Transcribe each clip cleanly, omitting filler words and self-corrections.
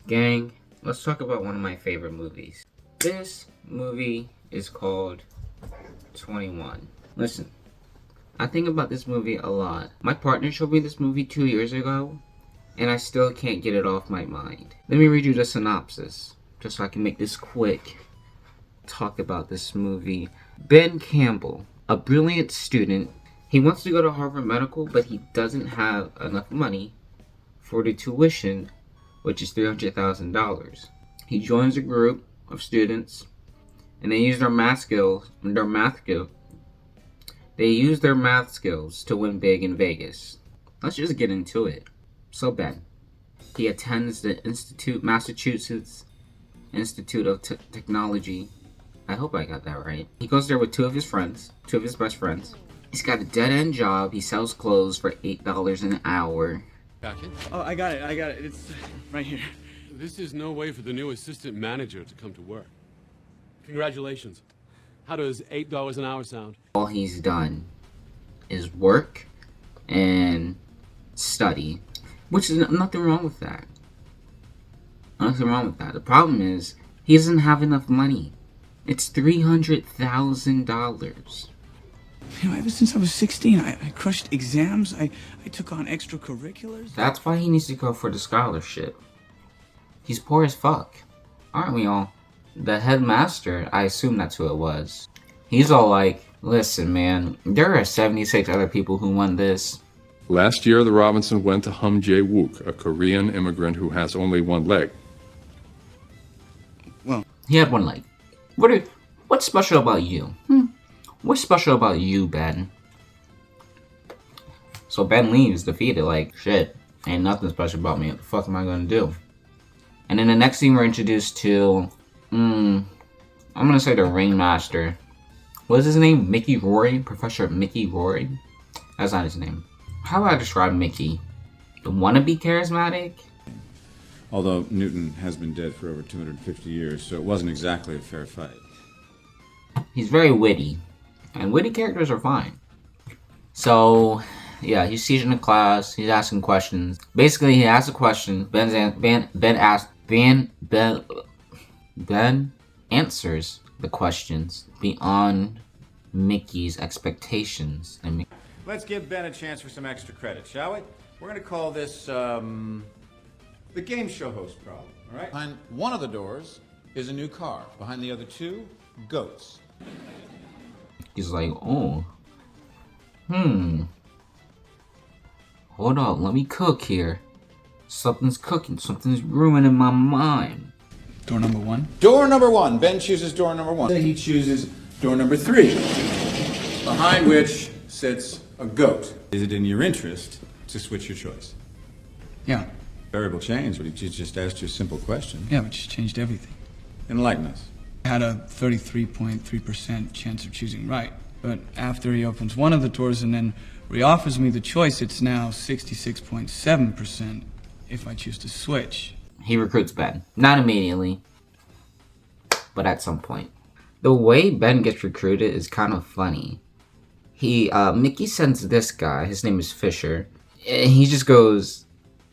Gang, let's talk about one of my favorite movies. This movie is called 21. Listen, I think about this movie a lot. My partner showed me this movie 2 years ago, and I still can't get it off my mind. Let me read you the synopsis, just so I can make this quick. Talk about this movie. Ben Campbell, a brilliant student. He wants to go to Harvard Medical, but he doesn't have enough money for the tuition, which is $300,000. He joins a group of students, and they use their math skills. They use their math skills to win big in Vegas. Let's just get into it. So Ben, he attends the Massachusetts Institute of Technology. I hope I got that right. He goes there with two of his best friends. He's got a dead-end job. He sells clothes for $8 an hour. Gotcha. Oh, I got it. It's right here. This is no way for the new assistant manager to come to work. Congratulations. How does $8 an hour sound? All he's done is work and study, which is nothing wrong with that. Nothing wrong with that. The problem is he doesn't have enough money. It's $300,000. You know, ever since I was 16, I crushed exams. I took on extracurriculars. That's why he needs to go for the scholarship. He's poor as fuck. Aren't we all? The headmaster, I assume that's who it was. He's all like, listen man, there are 76 other people who want this. Last year, the Robinson went to Hum Jae-wook, a Korean immigrant who has only one leg. Well, he had one leg. What's special about you? What's special about you, Ben? So Ben leaves defeated, like, shit, ain't nothing special about me. What the fuck am I gonna do? And then the next thing we're introduced to, I'm gonna say the ringmaster. What is his name? Mickey Rory? Professor Mickey Rory? That's not his name. How would I describe Mickey? The wannabe charismatic? Although Newton has been dead for over 250 years, so it wasn't exactly a fair fight. He's very witty. And witty characters are fine. So, yeah, he's teaching the class. He's asking questions. Basically, he asks a question. Ben answers the questions beyond Mickey's expectations. Let's give Ben a chance for some extra credit, shall we? We're going to call this, the game show host problem, all right? Behind one of the doors is a new car. Behind the other two, goats. He's like, oh, hold on, let me cook here. Something's cooking, something's ruining my mind. door number one. Door number one. Ben chooses door number one. Then he chooses door number 3, behind which sits a goat. Is it in your interest to switch your choice? Yeah. Variable change, but he just asked you a simple question. Yeah, we just changed everything. Enlighten us. I had a 33.3% chance of choosing right. But after he opens one of the doors and then re-offers me the choice, it's now 66.7% if I choose to switch. He recruits Ben. Not immediately, but at some point. The way Ben gets recruited is kind of funny. Mickey sends this guy, his name is Fisher, and he just goes,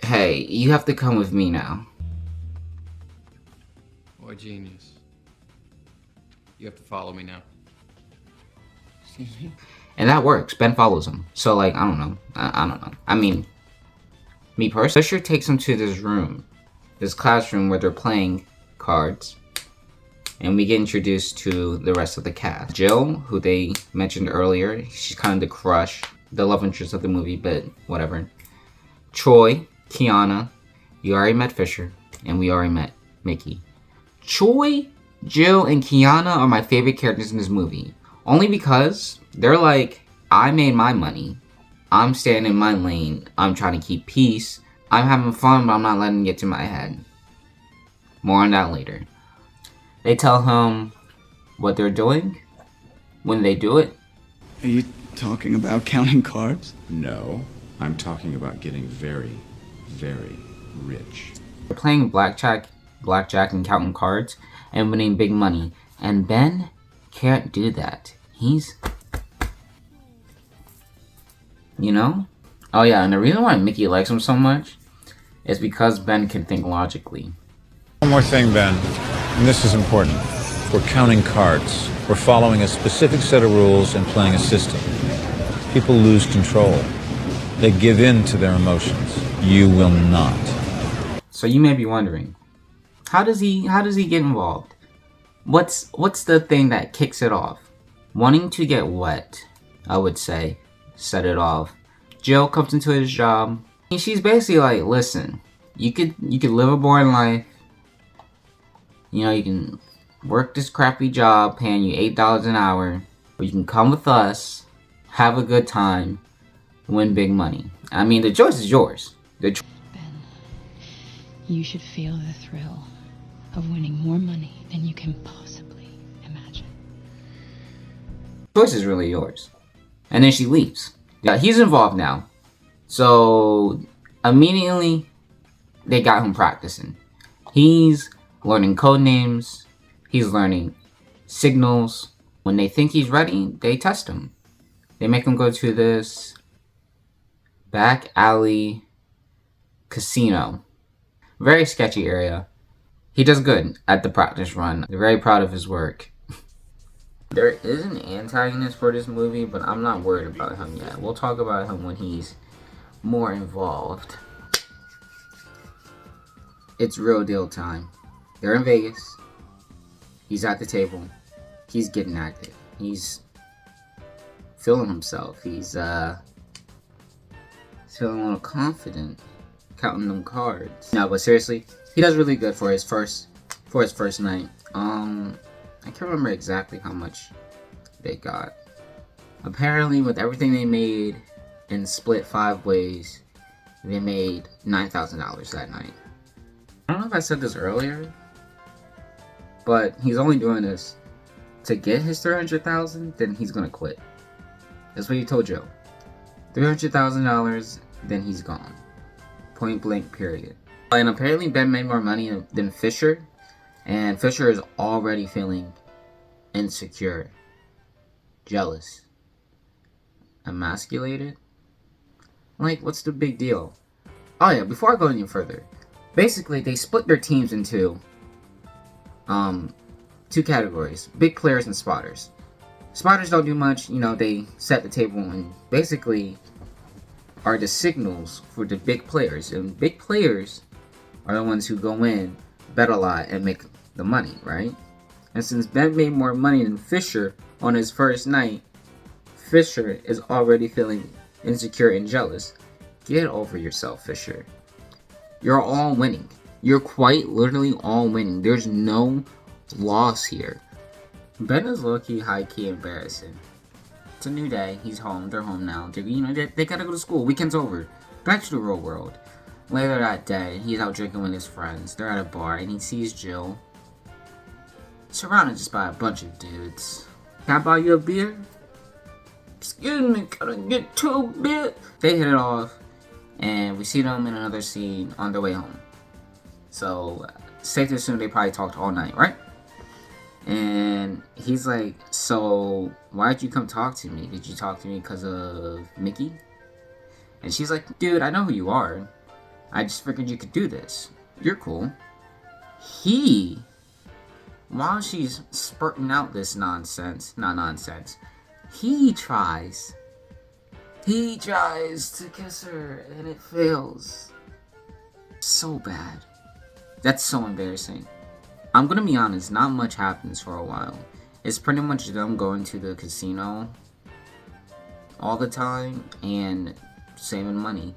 hey, you have to come with me now. Boy, genius. You have to follow me now. Excuse me? And that works. Ben follows him. So, like, I don't know. I don't know. I mean, me personally, Fisher takes him to this room, this classroom where they're playing cards. And we get introduced to the rest of the cast. Jill, who they mentioned earlier, she's kind of the crush, the love interest of the movie, but whatever. Troy, Kiana, you already met Fisher, and we already met Mickey. Troy, Jill, and Kiana are my favorite characters in this movie. Only because they're like, I made my money. I'm staying in my lane. I'm trying to keep peace. I'm having fun, but I'm not letting it get to my head. More on that later. They tell him what they're doing when they do it. Are you talking about counting cards? No, I'm talking about getting very, very rich. They're playing blackjack and counting cards and winning big money. And Ben can't do that. He's... You know? Oh yeah, and the reason why Mickey likes him so much is because Ben can think logically. One more thing, Ben, and this is important. We're counting cards. We're following a specific set of rules and playing a system. People lose control. They give in to their emotions. You will not. So you may be wondering, how does he get involved? What's the thing that kicks it off? Wanting to get wet, I would say, set it off. Jill comes into his job, and she's basically like, listen, you could live a boring life. You know, you can work this crappy job paying you $8 an hour, or you can come with us, have a good time, win big money. I mean, the choice is yours. Ben, you should feel the thrill of winning more money than you can possibly imagine. The choice is really yours. And then she leaves. Yeah, he's involved now. So immediately they got him practicing. He's learning code names. He's learning signals. When they think he's ready, they test him. They make him go to this back alley casino. Very sketchy area. He does good at the practice run. They're very proud of his work. There is an antagonist for this movie, but I'm not worried about him yet. We'll talk about him when he's more involved. It's real deal time. They're in Vegas. He's at the table. He's getting active. He's feeling himself. He's feeling a little confident, counting them cards. No, but seriously, he does really good for his first night. I can't remember exactly how much they got. Apparently, with everything they made and split 5 ways, they made $9,000 that night. I don't know if I said this earlier, but he's only doing this to get his $300,000. Then he's gonna quit. That's what he told Joe. $300,000, then he's gone. Point blank, period. And apparently Ben made more money than Fisher, and Fisher is already feeling insecure, jealous, emasculated. Like, what's the big deal? Oh yeah, before I go any further, basically they split their teams into 2 categories: big players and spotters. Spotters don't do much, you know, they set the table and basically are the signals for the big players. And big players are the ones who go in, bet a lot, and make the money, right? And since Ben made more money than Fisher on his first night, Fisher is already feeling insecure and jealous. Get over yourself, Fisher. You're all winning. You're quite literally all winning. There's no loss here. Ben is low-key, high-key embarrassing. It's a new day. He's home. They're home now. They gotta go to school. Weekend's over. Back to the real world. Later that day, he's out drinking with his friends. They're at a bar, and he sees Jill surrounded just by a bunch of dudes. Can I buy you a beer? Excuse me, can I get 2 beers? They hit it off, and we see them in another scene on their way home. So, safe to assume they probably talked all night, right? And he's like, so why'd you come talk to me? Did you talk to me because of Mickey? And she's like, dude, I know who you are. I just figured you could do this. You're cool. While she's spurting out this nonsense, he tries to kiss her and it fails. So bad. That's so embarrassing. I'm gonna be honest, not much happens for a while. It's pretty much them going to the casino all the time and saving money.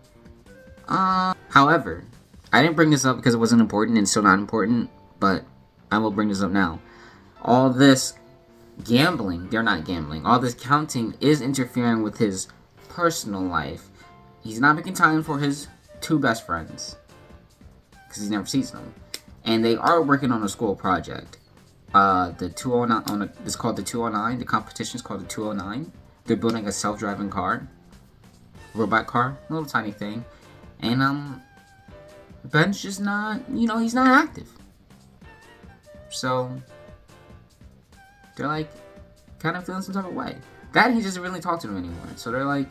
However, I didn't bring this up because it wasn't important and still not important, but I will bring this up now. All this gambling, they're not gambling, all this counting is interfering with his personal life. He's not making time for his 2 best friends because he never sees them. And they are working on a school project. The 209, it's called the 209. The competition is called the 209. They're building a self-driving car, robot car, little tiny thing. And Ben's just not, he's not active. So they're like kind of feeling some type of way. That he doesn't really talk to them anymore. So they're like,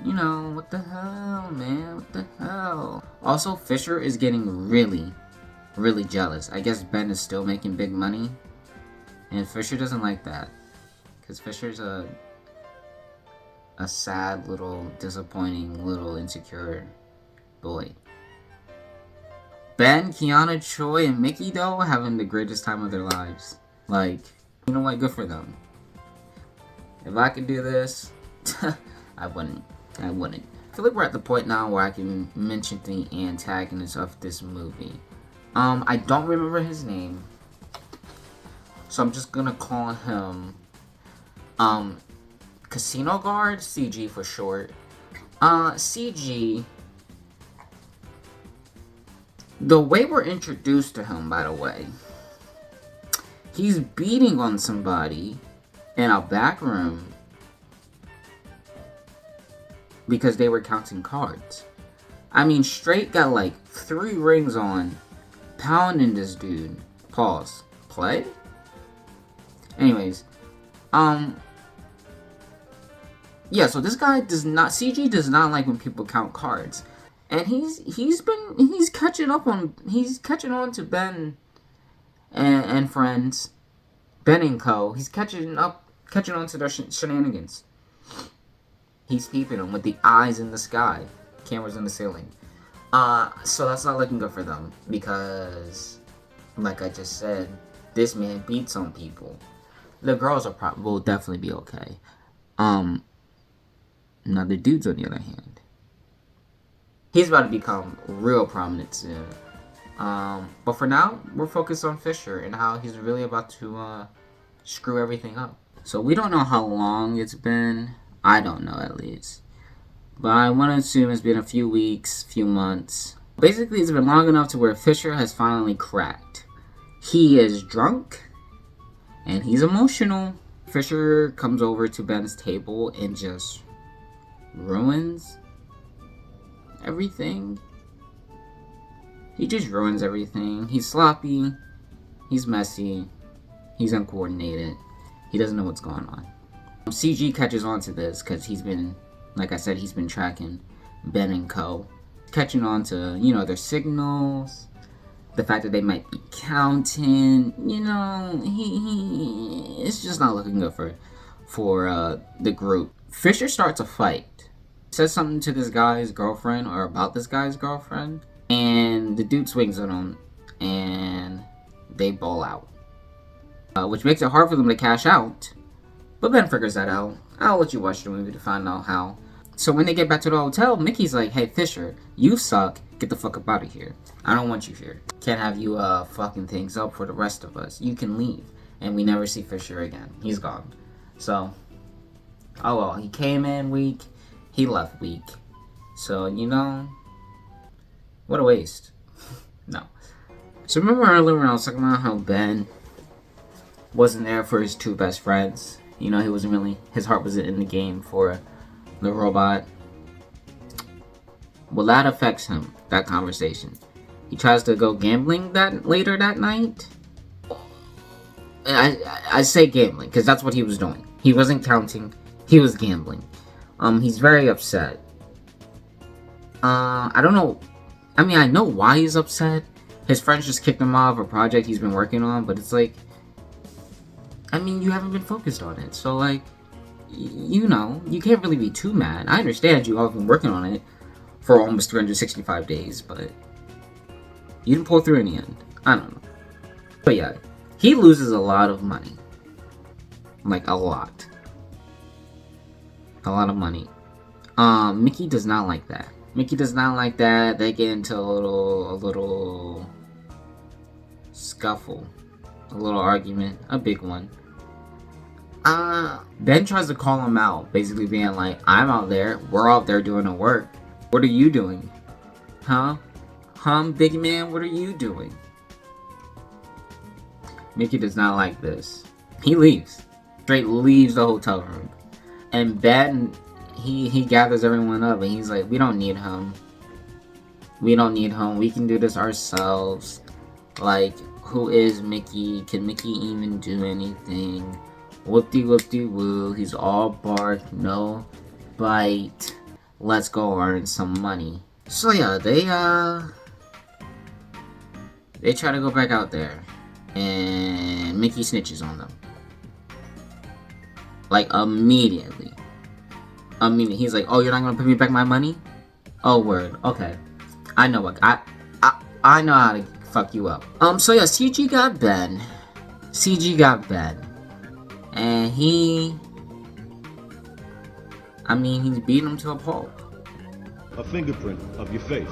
what the hell, man? What the hell? Also, Fisher is getting really really jealous. I guess Ben is still making big money, and Fisher doesn't like that, because Fisher's a sad little, disappointing little insecure boy. Ben, Kiana, Troy, and Mickey though having the greatest time of their lives. Like, you know what? Good for them. If I could do this, I wouldn't. I feel like we're at the point now where I can mention the antagonist of this movie. I don't remember his name, so I'm just gonna call him Casino Guard, CG for short. CG. The way we're introduced to him, by the way, he's beating on somebody in a back room because they were counting cards. I mean, straight got like 3 rings on, pounding this dude. Pause. Play? Anyways, yeah, so this guy CG does not like when people count cards. And he's catching on to Ben and friends, Ben and co. He's catching on to their shenanigans. He's peeping them with the eyes in the sky, cameras in the ceiling. So that's not looking good for them because, like I just said, this man beats on people. The girls will definitely be okay. Now the dudes, on the other hand, he's about to become real prominent soon. But for now, we're focused on Fisher and how he's really about to screw everything up. So we don't know how long it's been. I don't know, at least. But I want to assume it's been a few weeks, few months. Basically, it's been long enough to where Fisher has finally cracked. He is drunk, and he's emotional. Fisher comes over to Ben's table and just ruins everything. He just ruins everything. He's sloppy. He's messy. He's uncoordinated. He doesn't know what's going on. CG catches on to this because he's been, like I said, he's been tracking Ben and co. Catching on to, their signals. The fact that they might be counting. It's just not looking good for the group. Fisher starts a fight. Says something to this guy's girlfriend or about this guy's girlfriend. And the dude swings on him. And they ball out. Which makes it hard for them to cash out. But Ben figures that out. I'll let you watch the movie to find out how. So when they get back to the hotel, Mickey's like, hey Fisher, you suck. Get the fuck up out of here. I don't want you here. Can't have you fucking things up for the rest of us. You can leave. And we never see Fisher again. He's gone. So, oh well, he came in weak. He left weak. So, what a waste. No. So remember earlier when I was talking about how Ben wasn't there for his 2 best friends? He wasn't really, his heart wasn't in the game for the robot. Well, that affects him, that conversation. He tries to go gambling later that night. I say gambling, because that's what he was doing. He wasn't counting, he was gambling. He's very upset. I don't know, I know why he's upset. His friends just kicked him off a project he's been working on, but it's like, you haven't been focused on it, so you can't really be too mad. I understand you all have been working on it for almost 365 days, but you didn't pull through in the end. I don't know. But yeah, he loses a lot of money. Like, a lot. A lot of money. Mickey does not like that. Mickey does not like that. They get into a little scuffle. A little argument. A big one. Ben tries to call him out, basically being like, I'm out there, we're out there doing the work. What are you doing? Huh, big man, what are you doing? Mickey does not like this. He leaves. Straight leaves the hotel room. And Ben, he gathers everyone up and he's like, we don't need him. We don't need him. We can do this ourselves. Like, who is Mickey? Can Mickey even do anything? Whoop-de-whoop-de-woo. He's all bark, no bite. Let's go earn some money. So yeah, They try to go back out there, and Mickey snitches on them. Like, immediately. He's like, oh, you're not gonna pay me back my money? Oh, word. Okay. I know what, I know how to fuck you up. So yeah, CG got Ben. And he's beating him to a pulp. A fingerprint of your face.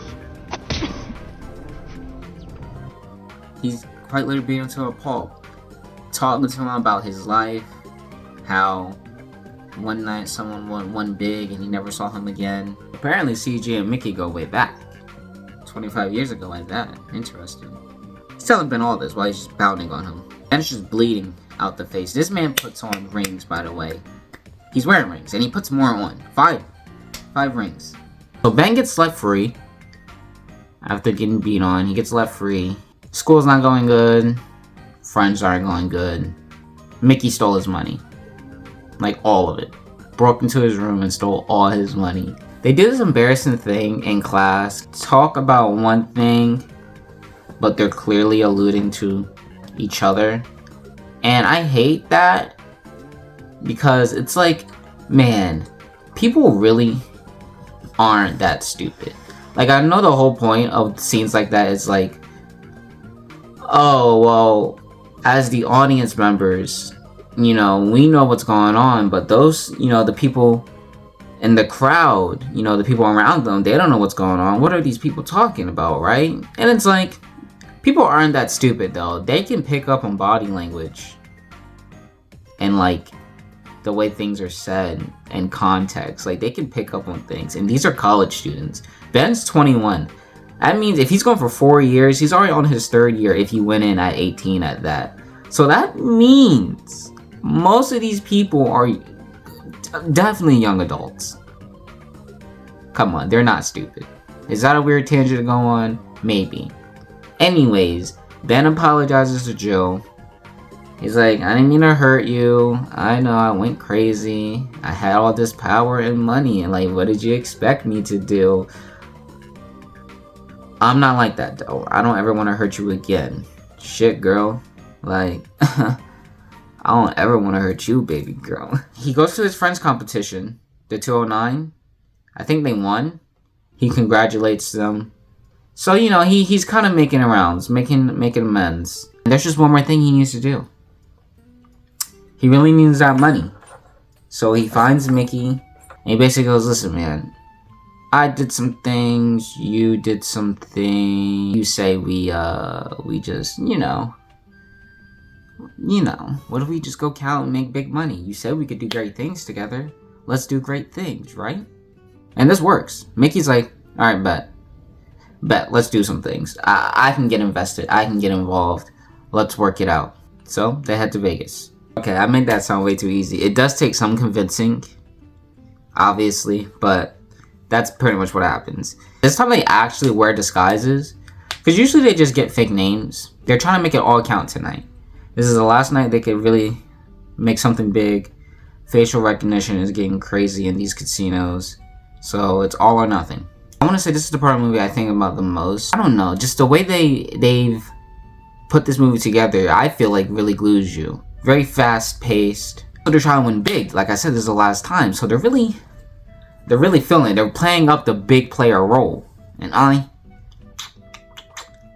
He's quite literally beating him to a pulp. Talking to him about his life. How one night someone won big and he never saw him again. Apparently CG and Mickey go way back. 25 years ago like that. Interesting. He's telling Ben all this while he's just pounding on him. Ben's just bleeding out the face. This man puts on rings, by the way. He's wearing rings, and he puts more on. Five rings. So Ben gets left free. After getting beat on, he gets left free. School's not going good. Friends aren't going good. Mickey stole his money. Like, all of it. Broke into his room and stole all his money. They do this embarrassing thing in class. Talk about one thing, but they're clearly alluding to each other. And I hate that. Because it's like, man, people really aren't that stupid. Like, I know the whole point of scenes like that is like, oh, well, as the audience members, you know, we know what's going on, but those, you know, the people in the crowd, you know, the people around them, they don't know what's going on. What are these people talking about, right? And it's like, people aren't that stupid, though. They can pick up on body language and, like, the way things are said and context. Like, they can pick up on things. And these are college students. Ben's 21. That means if he's going for 4 years, he's already on his 3rd year if he went in at 18 at that. So that means most of these people are definitely young adults. Come on, they're not stupid. Is that a weird tangent to go on? Maybe. Anyways, Ben apologizes to Joe. He's like, I didn't mean to hurt you. I know I went crazy. I had all this power and money. And like, what did you expect me to do? I'm not like that though. I don't ever want to hurt you again. Shit, girl. Like, I don't ever want to hurt you, baby girl. He goes to his friend's competition, the 209. I think they won. He congratulates them. So, you know, he's kind of making rounds, making amends. And there's just one more thing he needs to do. He really needs that money. So he finds Mickey, and he basically goes, listen, man, I did some things, you did some things. You say we just, you know, what if we just go count and make big money? You said we could do great things together. Let's do great things, right? And this works. Mickey's like, alright, bet, let's do some things. I can get invested, I can get involved. Let's work it out. So, they head to Vegas. Okay, I made that sound way too easy. It does take some convincing, obviously, but that's pretty much what happens. This time they actually wear disguises, because usually they just get fake names. They're trying to make it all count tonight. This is the last night they could really make something big. Facial recognition is getting crazy in these casinos, so it's all or nothing. I want to say this is the part of the movie I think about the most. I don't know, just the way they've put this movie together, I feel like really glues you. Very fast paced. So they're trying to win big. Like I said, this is the last time. So they're really feeling it. They're playing up the big player role. And I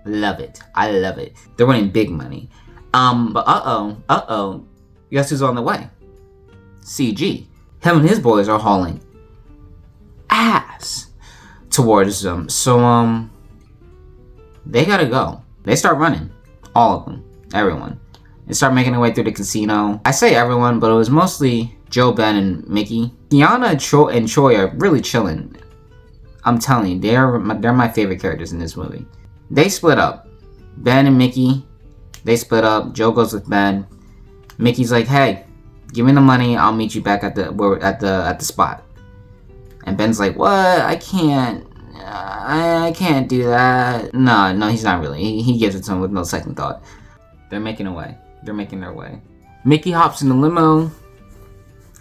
love it. I love it. They're winning big money. But uh-oh. Guess who's on the way? CG. Him and his boys are hauling ass towards them. So, they gotta go. They start running. All of them. Everyone. They start making their way through the casino. I say everyone, but it was mostly Joe, Ben, and Mickey. Kiana and Choi are really chilling. I'm telling you, they're my favorite characters in this movie. They split up. Ben and Mickey, they split up. Joe goes with Ben. Mickey's like, hey, give me the money. I'll meet you back at the spot. And Ben's like, what? I can't do that. No, he's not really. He gives it to him with no second thought. They're making their way. Mickey hops in the limo.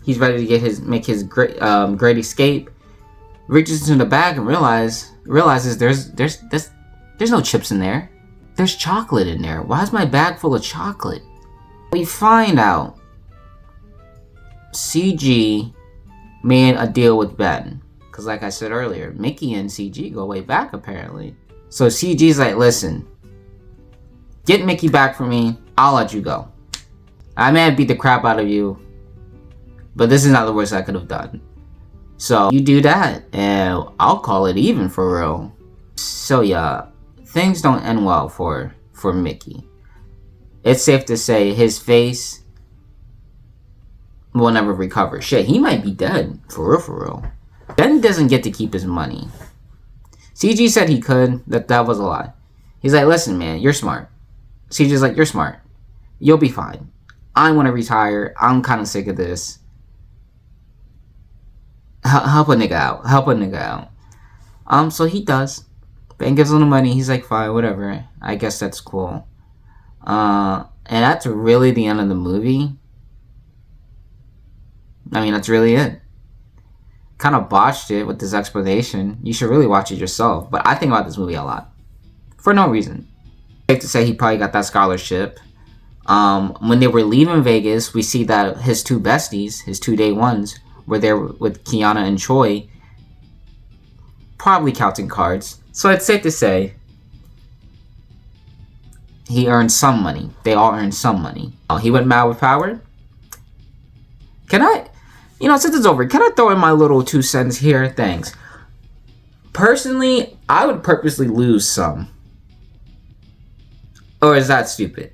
He's ready to make his great escape. Reaches into the bag and realizes there's no chips in there. there's chocolate in there. Why is my bag full of chocolate? We find out CG made a deal with Ben. Because like I said earlier, Mickey and CG go way back apparently. So CG's like, listen, get Mickey back for me, I'll let you go. I may have beat the crap out of you, but this is not the worst I could have done. So you do that, and I'll call it even for real. So yeah, things don't end well for Mickey. It's safe to say his face will never recover. Shit, he might be dead, for real. Ben doesn't get to keep his money. CG said he could, that was a lie. He's like, listen man, you're smart. CG's like, you're smart. You'll be fine. I want to retire. I'm kind of sick of this. Help a nigga out. So he does. Ben gives him the money. He's like, fine, whatever. I guess that's cool. And that's really the end of the movie. I mean, that's really it. Kind of botched it with this explanation. You should really watch it yourself. But I think about this movie a lot. For no reason. Safe to say he probably got that scholarship. When they were leaving Vegas, we see that his two besties, his 2 day ones, were there with Kiana and Troy, probably counting cards. So it's safe to say he earned some money. They all earned some money. He went mad with power. Can I, since it's over, can I throw in my little 2 cents here? Thanks. Personally, I would purposely lose some. Or is that stupid?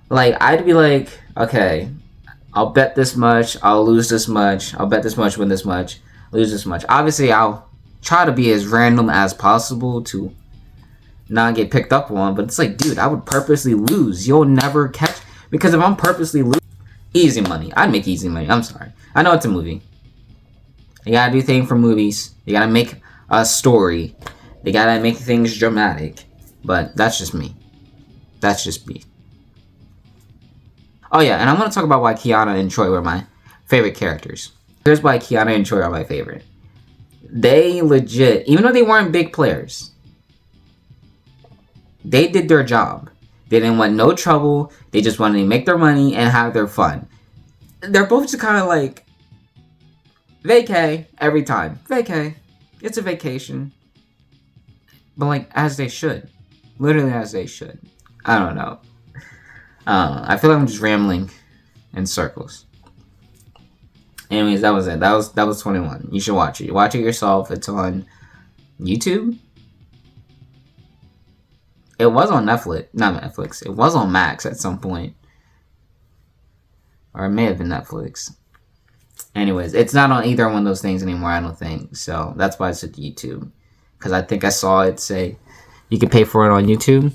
Like, I'd be like, okay, I'll bet this much, I'll lose this much, I'll bet this much, win this much, lose this much. Obviously, I'll try to be as random as possible to not get picked up on, but it's like, dude, I would purposely lose. You'll never catch, because if I'm purposely losing, easy money. I'd make easy money. I'm sorry. I know it's a movie. You gotta do things for movies. You gotta make a story. You gotta make things dramatic. But that's just me. That's just me. Oh yeah, and I want to talk about why Kiana and Troy were my favorite characters. Here's why Kiana and Troy are my favorite. They legit, even though they weren't big players, they did their job. They didn't want no trouble. They just wanted to make their money and have their fun. They're both just kind of like, vacay every time. Vacay. It's a vacation. But like, as they should. Literally as they should. I don't know. I feel like I'm just rambling in circles. Anyways, that was it. That was 21. You should watch it. Watch it yourself. It's on YouTube. It was on Netflix. Not Netflix. It was on Max at some point. Or it may have been Netflix. Anyways, it's not on either one of those things anymore, I don't think. So that's why it's at YouTube. Because I think I saw it say you could pay for it on YouTube.